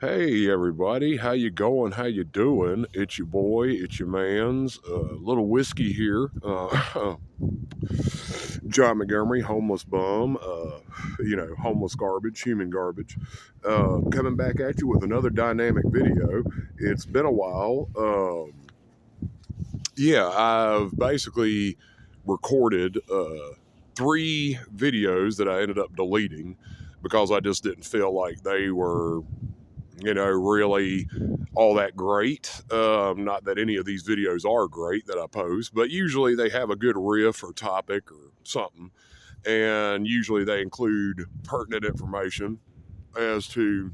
Hey everybody, how you going? How you doing? It's your boy, it's your man's, little whiskey here. John Montgomery, homeless bum, homeless garbage, human garbage. Coming back at you with another dynamic video. It's been a while. I've basically recorded 3 videos that I ended up deleting because I just didn't feel like they were really all that great. Not that any of these videos are great that I post, but usually they have a good riff or topic or something. And usually they include pertinent information as to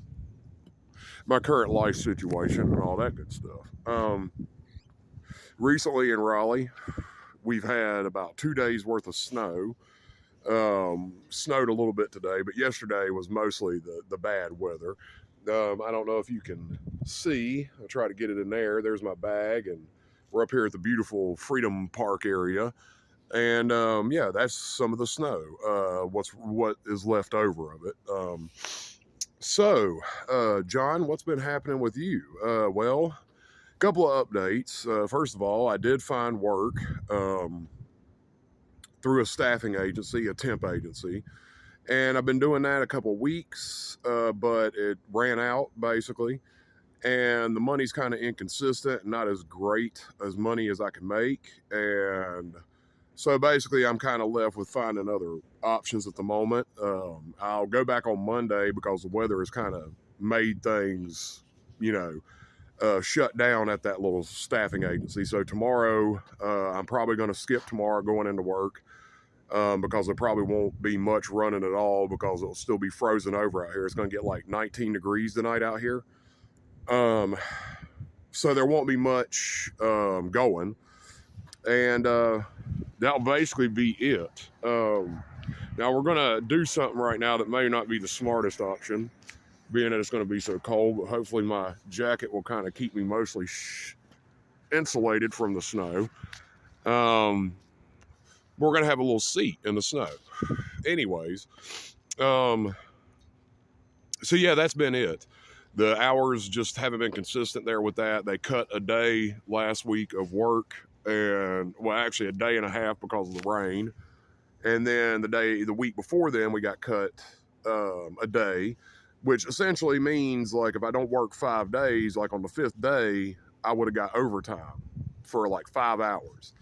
my current life situation and all that good stuff. Recently in Raleigh, we've had about 2 days worth of snow. Snowed a little bit today, but yesterday was mostly the bad weather. I don't know if you can see. I'll try to get it in there. There's my bag, and we're up here at the beautiful Freedom Park area. And that's some of the snow. What is left over of it. John, what's been happening with you? Well, a couple of updates. First of all, I did find work through a staffing agency, a temp agency. And I've been doing that a couple of weeks, but it ran out basically. And the money's kind of inconsistent and not as great as money as I can make. And so basically I'm kind of left with finding other options at the moment. I'll go back on Monday because the weather has kind of made things, shut down at that little staffing agency. So tomorrow, I'm probably going to skip tomorrow going into work. Because there probably won't be much running at all because it'll still be frozen over out here. It's going to get like 19 degrees tonight out here. So there won't be much going. And that'll basically be it. Now we're going to do something right now that may not be the smartest option, being that it's going to be so cold, but hopefully my jacket will kind of keep me mostly insulated from the snow. We're going to have a little seat in the snow. Anyways, so yeah, that's been it. The hours just haven't been consistent there with that. They cut a day last week of work, and actually a day and a half because of the rain. And then the week before then, we got cut a day, which essentially means like if I don't work 5 days, like on the 5th day, I would have got overtime for like 5 hours.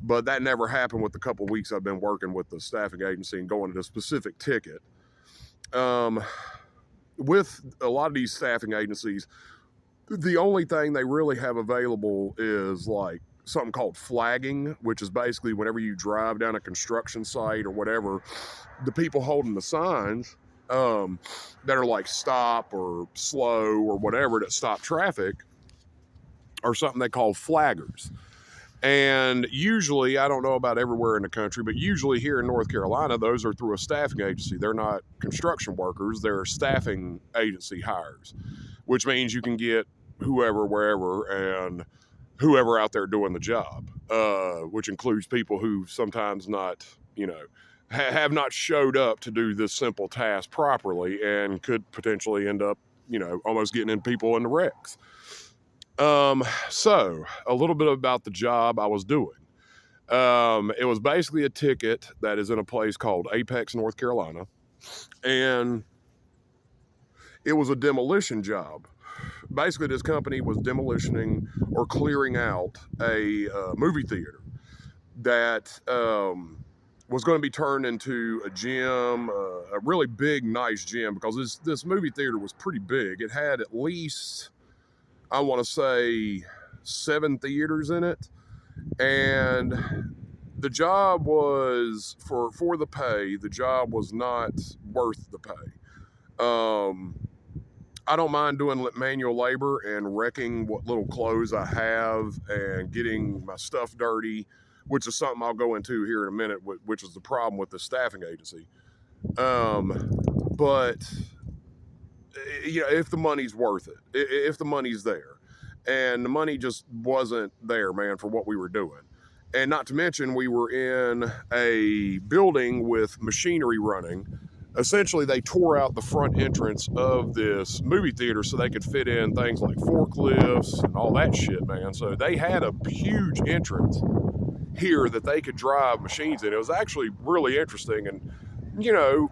But that never happened with the couple of weeks I've been working with the staffing agency and going to a specific ticket. With a lot of these staffing agencies, the only thing they really have available is like something called flagging, which is basically whenever you drive down a construction site or whatever, the people holding the signs that are like stop or slow or whatever that stop traffic are something they call flaggers. And usually, I don't know about everywhere in the country, but usually here in North Carolina, those are through a staffing agency. They're not construction workers, they're staffing agency hires, which means you can get whoever, wherever, and whoever out there doing the job, which includes people who sometimes not, have not showed up to do this simple task properly and could potentially end up, almost getting in people into wrecks. So a little bit about the job I was doing. It was basically a ticket that is in a place called Apex, North Carolina, and it was a demolition job. Basically, this company was demolishing or clearing out a movie theater that was going to be turned into a gym, a really big, nice gym, because this movie theater was pretty big. It had at least, I want to say, 7 theaters in it. And the job was, for the pay, the job was not worth the pay. I don't mind doing manual labor and wrecking what little clothes I have and getting my stuff dirty, which is something I'll go into here in a minute, which is the problem with the staffing agency. But if the money's worth it, if the money's there, and the money just wasn't there, man, for what we were doing. And not to mention, we were in a building with machinery running essentially they tore out the front entrance of this movie theater so they could fit in things like forklifts and all that shit, man. So they had a huge entrance here that they could drive machines in. It was actually really interesting. And, you know,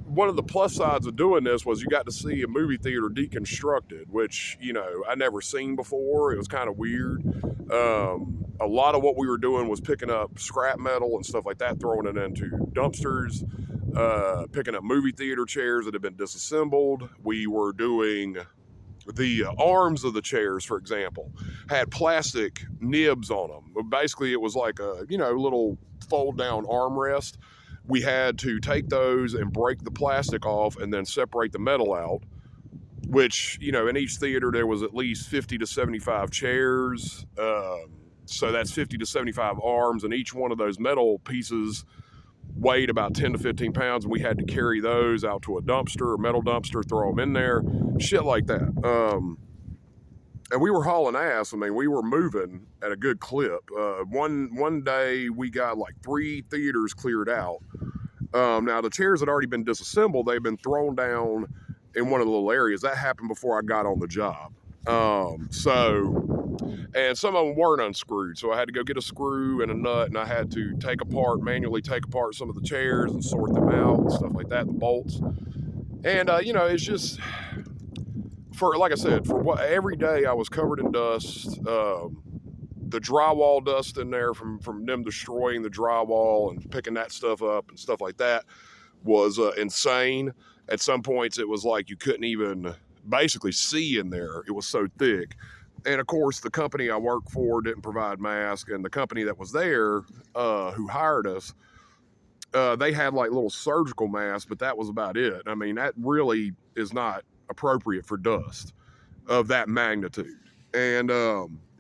one of the plus sides of doing this was you got to see a movie theater deconstructed, which, you know, I never seen before. It was kind of weird. A lot of what we were doing was picking up scrap metal and stuff like that, throwing it into dumpsters, picking up movie theater chairs that had been disassembled. We were doing the arms of the chairs, for example, had plastic nibs on them. Basically, it was like a, you know, little fold down armrest. We had to take those and break the plastic off and then separate the metal out, which, you know, in each theater there was at least 50 to 75 chairs. So that's 50 to 75 arms, and each one of those metal pieces weighed about 10 to 15 pounds, and we had to carry those out to a dumpster, a metal dumpster, throw them in there, shit like that. And we were hauling ass. I mean, we were moving at a good clip. One day we got like 3 theaters cleared out. Now the chairs had already been disassembled. They'd been thrown down in one of the little areas. That happened before I got on the job. And some of them weren't unscrewed, so I had to go get a screw and a nut, and I had to manually take apart some of the chairs and sort them out and stuff like that, the bolts. And, you know, it's just, like I said, every day I was covered in dust. The drywall dust in there from them destroying the drywall and picking that stuff up and stuff like that was insane. At some points, it was like you couldn't even basically see in there. It was so thick. And of course, the company I work for didn't provide masks, and the company that was there, who hired us, they had like little surgical masks, but that was about it. I mean, that really is not appropriate for dust of that magnitude. And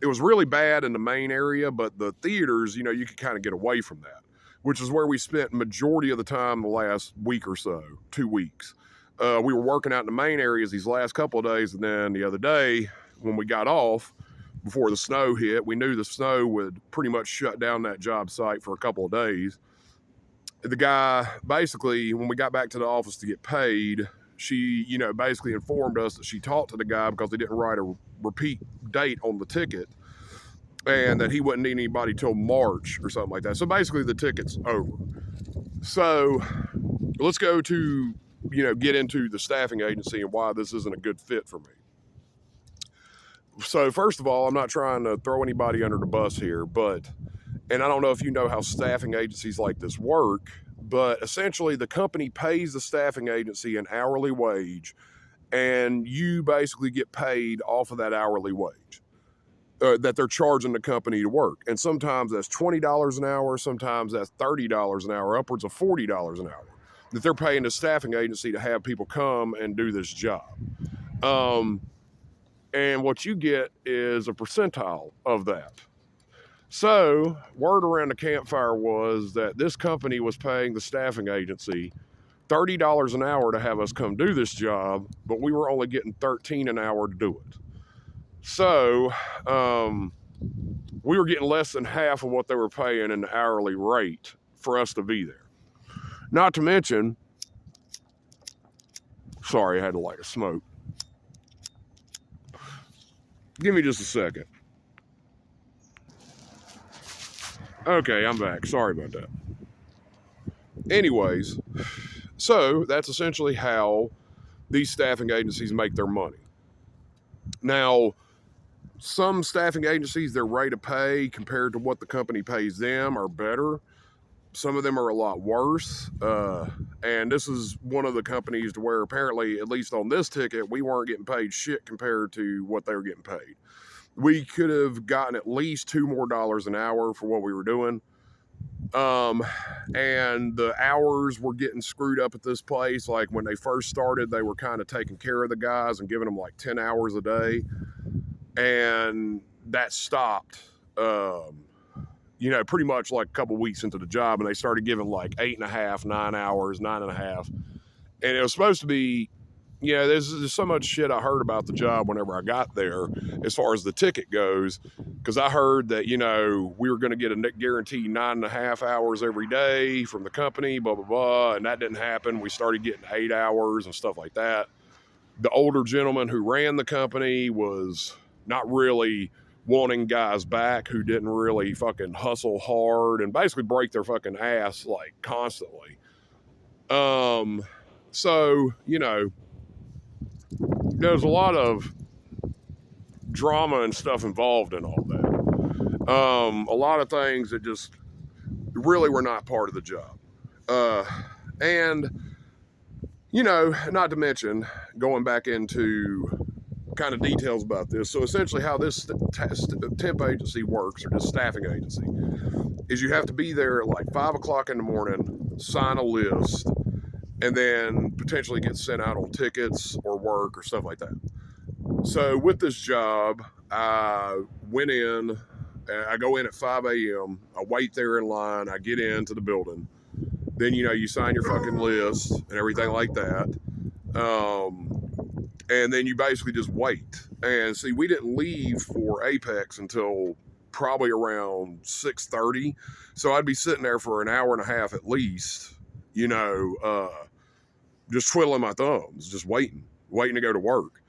it was really bad in the main area, but the theaters, you know, you could kind of get away from that, which is where we spent majority of the time the last week or so, 2 weeks. We were working out in the main areas these last couple of days, and then the other day, when we got off, before the snow hit, we knew the snow would pretty much shut down that job site for a couple of days. The guy, basically, when we got back to the office to get paid, she, you know, basically informed us that she talked to the guy because they didn't write a repeat date on the ticket, and that he wouldn't need anybody till March or something like that. So basically the ticket's over. So let's go to, you know, get into the staffing agency and why this isn't a good fit for me. So first of all, I'm not trying to throw anybody under the bus here, but, and I don't know if you know how staffing agencies like this work, but essentially the company pays the staffing agency an hourly wage, and you basically get paid off of that hourly wage that they're charging the company to work. And sometimes that's $20 an hour, sometimes that's $30 an hour, upwards of $40 an hour that they're paying the staffing agency to have people come and do this job. And what you get is a percentile of that. So word around the campfire was that this company was paying the staffing agency $30 an hour to have us come do this job, but we were only getting $13 an hour to do it. So we were getting less than half of what they were paying in the hourly rate for us to be there. Not to mention, sorry, I had to light a smoke. Give me just a second. Okay, I'm back. Sorry about that. Anyways, so that's essentially how these staffing agencies make their money. Now, some staffing agencies, their rate of pay compared to what the company pays them are better. Some of them are a lot worse. And this is one of the companies to where apparently, at least on this ticket, we weren't getting paid shit compared to what they were getting paid. We could have gotten at least $2 more an hour for what we were doing. And the hours were getting screwed up at this place. Like when they first started, they were kind of taking care of the guys and giving them like 10 hours a day. And that stopped, you know, pretty much like a couple weeks into the job, and they started giving like 8.5, 9 hours, 9.5. And it was supposed to be yeah, there's so much shit I heard about the job whenever I got there as far as the ticket goes, because I heard that, you know, we were going to get a guaranteed 9.5 hours every day from the company, blah, blah, blah, and that didn't happen. We started getting 8 hours and stuff like that. The older gentleman who ran the company was not really wanting guys back who didn't really fucking hustle hard and basically break their fucking ass like constantly. So, you know, there's a lot of drama and stuff involved in all that. A lot of things that just really were not part of the job. And, you know, not to mention going back into kind of details about this. So essentially how this temp agency works, or just staffing agency, is you have to be there at like 5 o'clock in the morning, sign a list, and then potentially get sent out on tickets or work or stuff like that. So with this job, I went in, I go in at 5 a.m., I wait there in line, I get into the building. Then, you know, you sign your fucking list and everything like that. And then you basically just wait. And see, we didn't leave for Apex until probably around 6:30. So I'd be sitting there for an hour and a half at least, you know, just twiddling my thumbs, just waiting to go to work.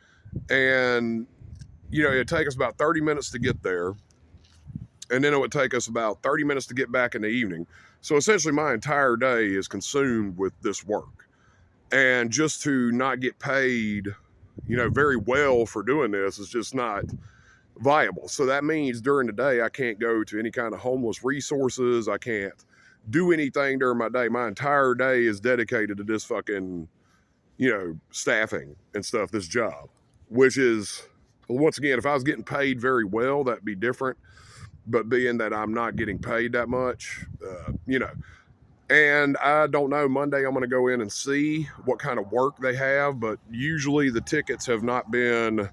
And, you know, it'd take us about 30 minutes to get there. And then it would take us about 30 minutes to get back in the evening. So essentially my entire day is consumed with this work. And just to not get paid, you know, very well for doing this is just not viable. So that means during the day, I can't go to any kind of homeless resources. I can't do anything during my day. My entire day is dedicated to this fucking, you know, staffing and stuff, this job, which is, once again, if I was getting paid very well, that'd be different. But being that I'm not getting paid that much, you know, and I don't know, Monday I'm going to go in and see what kind of work they have, but usually the tickets have not been,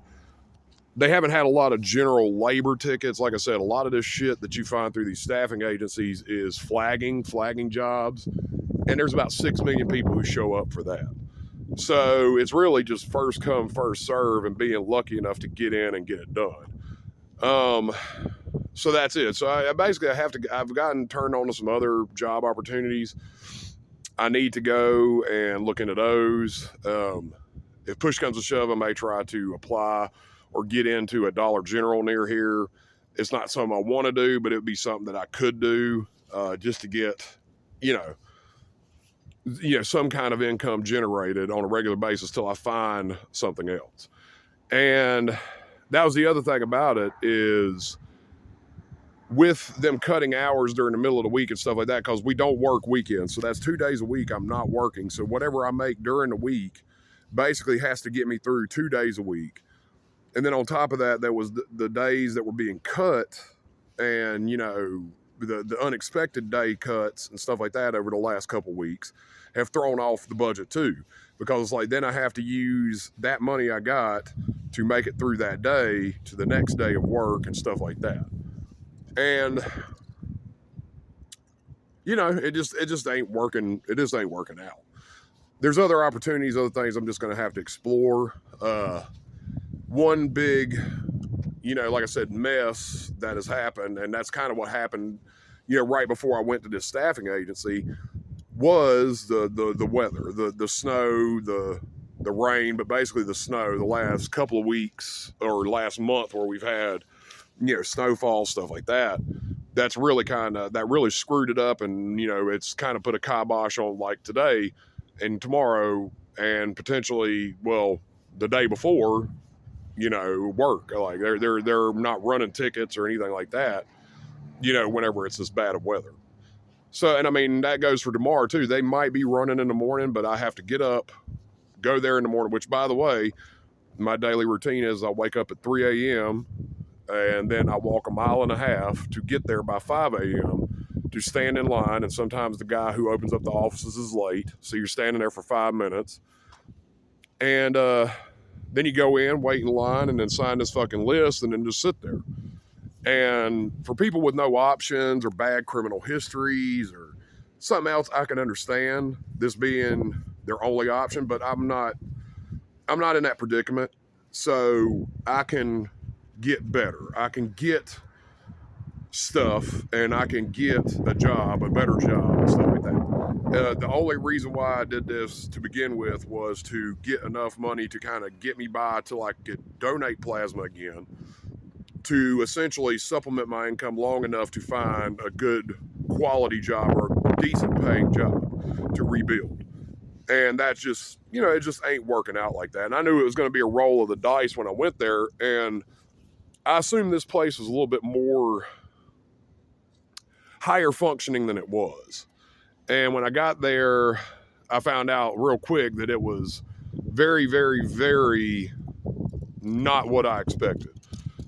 they haven't had a lot of general labor tickets. Like I said, a lot of this shit that you find through these staffing agencies is flagging jobs. And there's about 6 million people who show up for that. So it's really just first come, first serve, and being lucky enough to get in and get it done. So that's it. So I've gotten turned on to some other job opportunities. I need to go and look into those. If push comes to shove, I may try to apply or get into a Dollar General near here. It's not something I want to do, but it would be something that I could do just to get, you know, some kind of income generated on a regular basis till I find something else. And that was the other thing about it, is with them cutting hours during the middle of the week and stuff like that, because we don't work weekends. So that's 2 days a week I'm not working. So whatever I make during the week basically has to get me through 2 days a week. And then on top of that, there was the days that were being cut, and, you know, the unexpected day cuts and stuff like that over the last couple weeks have thrown off the budget too. Because it's like, then I have to use that money I got to make it through that day to the next day of work and stuff like that. And, you know, it just ain't working. It just ain't working out. There's other opportunities, other things I'm just going to have to explore. One big, you know, like I said, mess that has happened, and that's kind of what happened, you know, right before I went to this staffing agency, was the weather, the snow, the rain, but basically the snow the last couple of weeks or last month, where we've had, you know, snowfall, stuff like that. That's really that really screwed it up, and, you know, it's kind of put a kibosh on like today and tomorrow and potentially, well, the day before, you know, work. Like they're not running tickets or anything like that, you know, whenever it's this bad of weather. So, and I mean, that goes for tomorrow too. They might be running in the morning, but I have to get up, go there in the morning, which, by the way, my daily routine is I wake up at 3 a.m. and then I walk 1.5 miles to get there by 5 a.m. to stand in line. And sometimes the guy who opens up the offices is late, so you're standing there for 5 minutes. And then you go in, wait in line, and then sign this fucking list, and then just sit there. And for people with no options or bad criminal histories or something else, I can understand this being their only option, but I'm not I'm not in that predicament, so I can get better. I can get stuff, and I can get a job, a better job, and stuff like that. The only reason why I did this to begin with was to get enough money to kind of get me by till I could donate plasma again, to essentially supplement my income long enough to find a good quality job or a decent paying job to rebuild. And that's just, it just ain't working out like that. And I knew it was going to be a roll of the dice when I went there. And I assumed this place was a little bit more higher functioning than it was. And when I got there, I found out real quick that it was very, very, very not what I expected.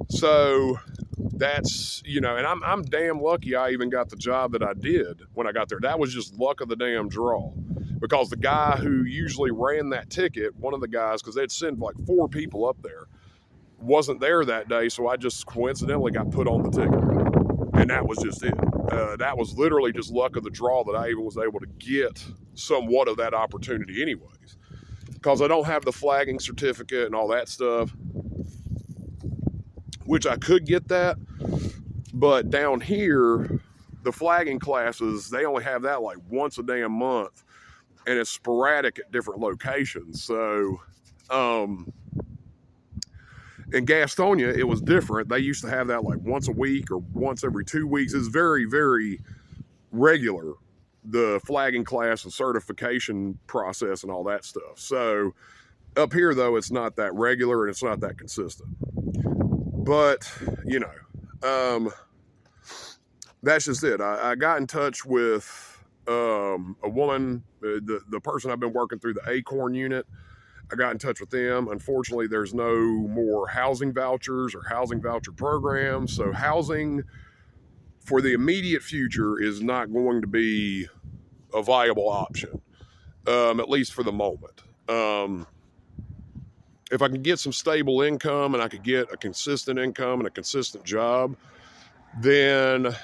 So that's, and I'm damn lucky I even got the job that I did when I got there. That was just luck of the damn draw. Because the guy who usually ran that ticket, one of the guys, because they'd send like 4 people up there, wasn't there that day, so I just coincidentally got put on the ticket. And that was just it. That was literally just luck of the draw that I even was able to get somewhat of that opportunity anyways. Because I don't have the flagging certificate and all that stuff, which I could get that. But down here, the flagging classes, they only have that like once a damn month. And it's sporadic at different locations. So, in Gastonia, it was different. They used to have that like once a week or once every 2 weeks. It's very, very regular, the flagging class and certification process and all that stuff. So, up here, though, it's not that regular and it's not that consistent. But, that's just it. I got in touch with a woman, the person I've been working through the Acorn unit. I got in touch with them. Unfortunately, there's no more housing vouchers or housing voucher programs. So housing for the immediate future is not going to be a viable option, at least for the moment. If I can get some stable income and I could get a consistent income and a consistent job, then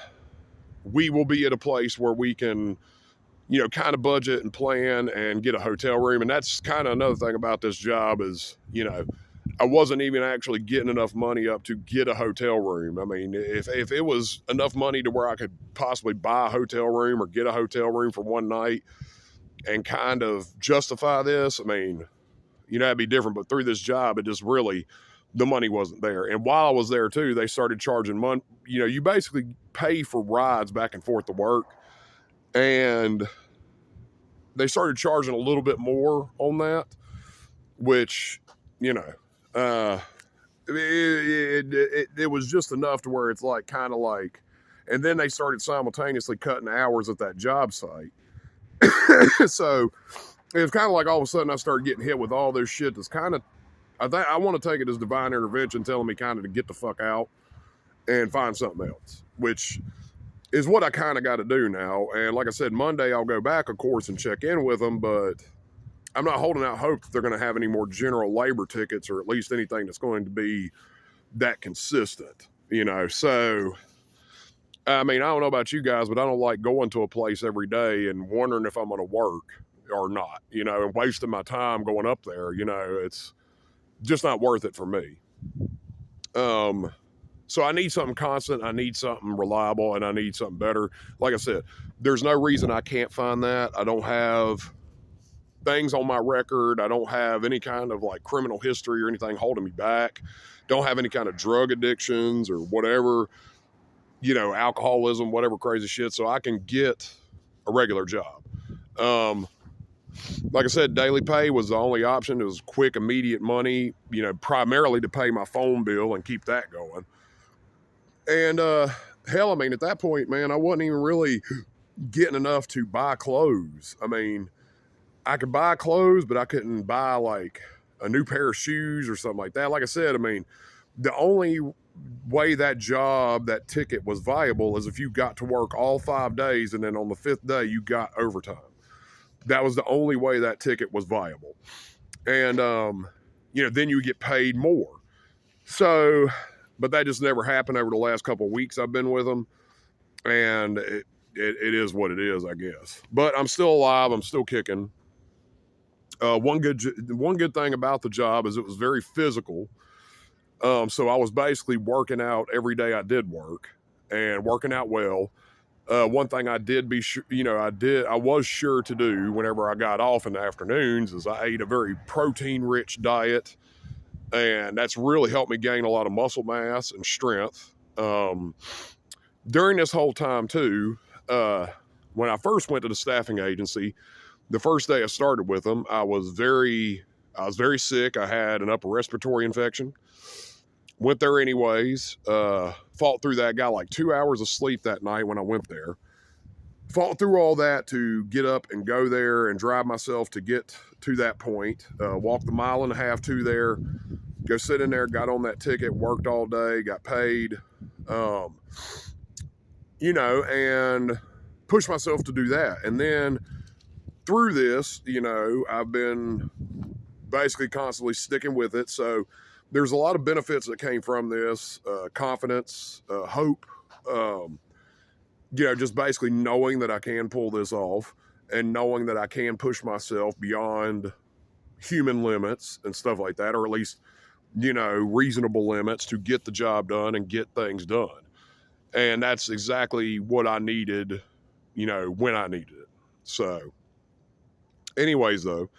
we will be at a place where we can kind of budget and plan and get a hotel room. And that's kind of another thing about this job is, I wasn't even actually getting enough money up to get a hotel room. I mean, if it was enough money to where I could possibly buy a hotel room or get a hotel room for one night and kind of justify this, I mean, it'd be different. But through this job, it just really, the money wasn't there. And while I was there too, they started charging money. You basically pay for rides back and forth to work. And they started charging a little bit more on that, which, it was just enough to where it's like kind of like, and then they started simultaneously cutting hours at that job site. So it was kind of like all of a sudden I started getting hit with all this shit that's kind of, I want to take it as divine intervention telling me kind of to get the fuck out and find something else, which is what I kind of got to do now. And like I said, Monday I'll go back, of course, and check in with them, but I'm not holding out hope that they're going to have any more general labor tickets or at least anything that's going to be that consistent, So, I mean, I don't know about you guys, but I don't like going to a place every day and wondering if I'm going to work or not, and wasting my time going up there. It's just not worth it for me. So I need something constant, I need something reliable, and I need something better. Like I said, there's no reason I can't find that. I don't have things on my record. I don't have any kind of like criminal history or anything holding me back. Don't have any kind of drug addictions or whatever, alcoholism, whatever crazy shit. So I can get a regular job. Like I said, daily pay was the only option. It was quick, immediate money, primarily to pay my phone bill and keep that going. And hell, I mean, at that point, man, I wasn't even really getting enough to buy clothes. I mean, I could buy clothes, but I couldn't buy like a new pair of shoes or something like that. Like I said, I mean, the only way that ticket was viable is if you got to work all 5 days and then on the 5th day you got overtime. That was the only way that ticket was viable. And, then you get paid more. So, but that just never happened over the last couple of weeks I've been with them. And it is what it is, I guess. But I'm still alive. I'm still kicking. One good thing about the job is it was very physical. So I was basically working out every day I did work and working out well. One thing I did I was sure to do whenever I got off in the afternoons is I ate a very protein-rich diet, and that's really helped me gain a lot of muscle mass and strength. During this whole time too, when I first went to the staffing agency, the first day I started with them, I was very sick. I had an upper respiratory infection. Went there anyways. Fought through that. Got like 2 hours of sleep that night when I went there. Fought through all that to get up and go there and drive myself to get to that point. Walked the 1.5 miles to there. Go sit in there. Got on that ticket. Worked all day. Got paid. And pushed myself to do that. And then through this, I've been basically constantly sticking with it. So there's a lot of benefits that came from this, confidence, hope, just basically knowing that I can pull this off and knowing that I can push myself beyond human limits and stuff like that, or at least, reasonable limits to get the job done and get things done. And that's exactly what I needed, when I needed it. So anyways, though,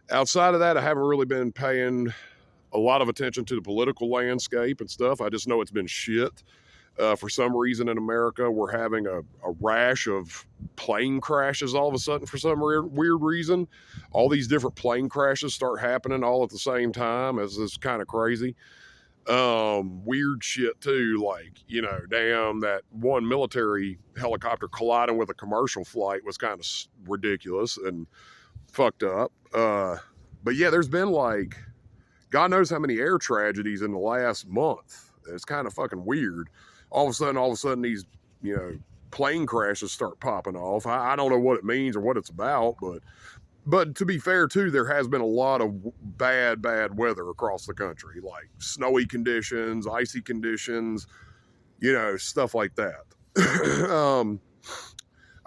outside of that, I haven't really been paying a lot of attention to the political landscape and stuff. I just know it's been shit. For some reason in America, we're having a rash of plane crashes all of a sudden for some weird reason. All these different plane crashes start happening all at the same time. It's kind of crazy. Weird shit too, like, damn, that one military helicopter colliding with a commercial flight was kind of ridiculous and fucked up. But yeah, there's been like, God knows how many air tragedies in the last month. It's kind of fucking weird. All of a sudden, these, plane crashes start popping off. I don't know what it means or what it's about, but to be fair, too, there has been a lot of bad weather across the country, like snowy conditions, icy conditions, stuff like that.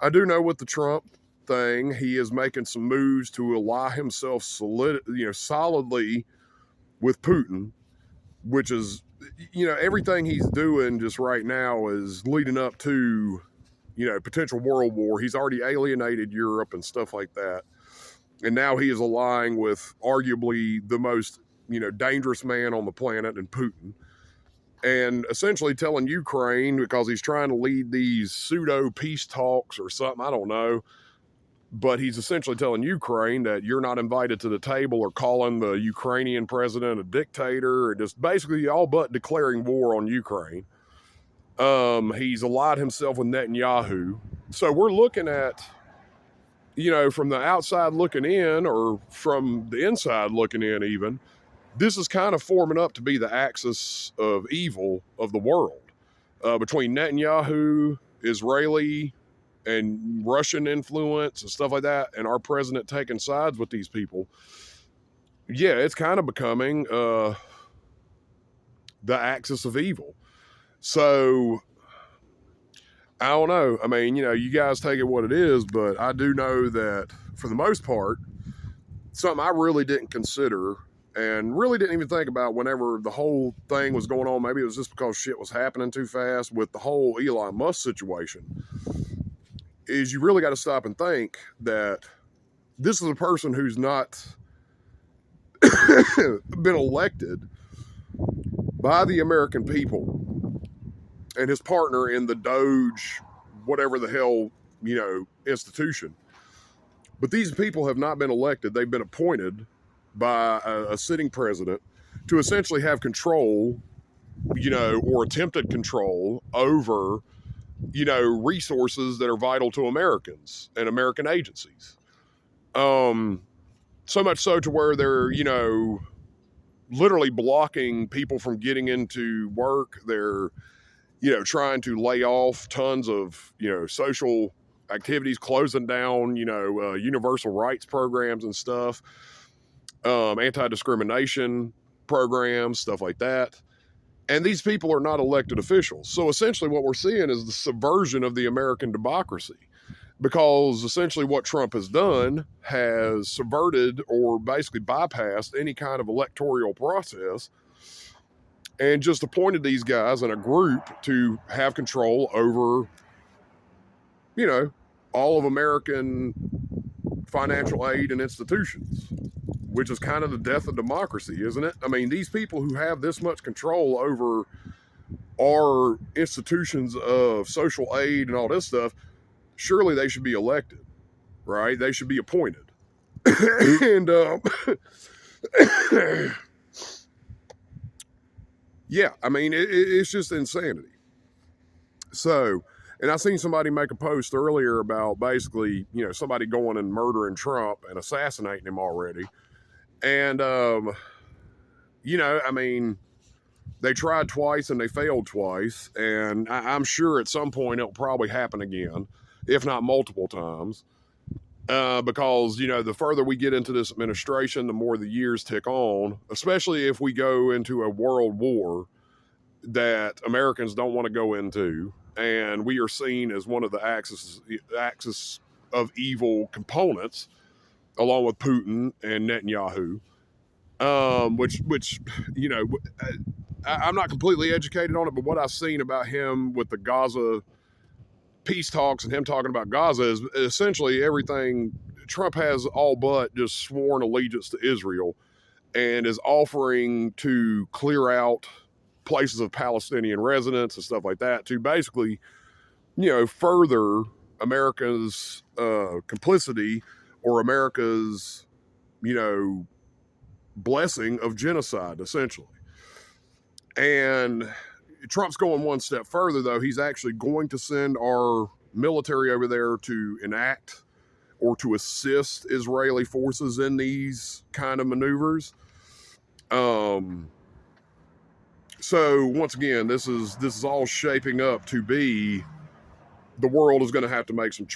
I do know with the Trump thing, he is making some moves to ally himself solidly with Putin, which is, everything he's doing just right now is leading up to, potential world war. He's already alienated Europe and stuff like that. And now he is allying with arguably the most, dangerous man on the planet in Putin. And essentially telling Ukraine, because he's trying to lead these pseudo peace talks or something, I don't know. But he's essentially telling Ukraine that you're not invited to the table, or calling the Ukrainian president a dictator, or just basically all but declaring war on Ukraine. He's allied himself with Netanyahu. So we're looking at, from the outside looking in, or from the inside looking in even, this is kind of forming up to be the axis of evil of the world. Between Netanyahu, Israeli, and Russian influence and stuff like that, and our president taking sides with these people, yeah, it's kind of becoming the axis of evil. So, I don't know. I mean, you guys take it what it is, but I do know that for the most part, something I really didn't consider and really didn't even think about whenever the whole thing was going on, maybe it was just because shit was happening too fast with the whole Elon Musk situation, is you really got to stop and think that this is a person who's not been elected by the American people and his partner in the Doge, whatever the hell, institution. But these people have not been elected. They've been appointed by a sitting president to essentially have control, or attempted control over, resources that are vital to Americans and American agencies. So much so to where they're, literally blocking people from getting into work. They're, trying to lay off tons of, social activities, closing down, universal rights programs and stuff, anti-discrimination programs, stuff like that. And these people are not elected officials. So essentially what we're seeing is the subversion of the American democracy. because essentially what Trump has done has subverted or basically bypassed any kind of electoral process and just appointed these guys in a group to have control over, you know, all of American financial aid and institutions, which is kind of the death of democracy, isn't it? I mean, these people who have this much control over our institutions of social aid and all this stuff, surely they should be elected, right? They should be appointed. And yeah, I mean, it's just insanity. So, and I seen somebody make a post earlier about basically, you know, somebody going and murdering Trump and assassinating him already. And, you know, I mean, they tried twice and they failed twice. And I'm sure at some point it'll probably happen again, if not multiple times. Because, you know, the further we get into this administration, the more the years tick on, especially if we go into a world war that Americans don't want to go into. And we are seen as one of the axis of evil components, along with Putin and Netanyahu. Which you know, I'm not completely educated on it, but what I've seen about him with the Gaza peace talks and him talking about Gaza is essentially everything. Trump has all but just sworn allegiance to Israel and is offering to clear out places of Palestinian residents and stuff like that to basically, you know, further America's complicity or America's, you know, blessing of genocide, essentially. And Trump's going one step further, though. He's actually going to send our military over there to enact or to assist Israeli forces in these kind of maneuvers. So once again, this is all shaping up to be, the world is going to have to make some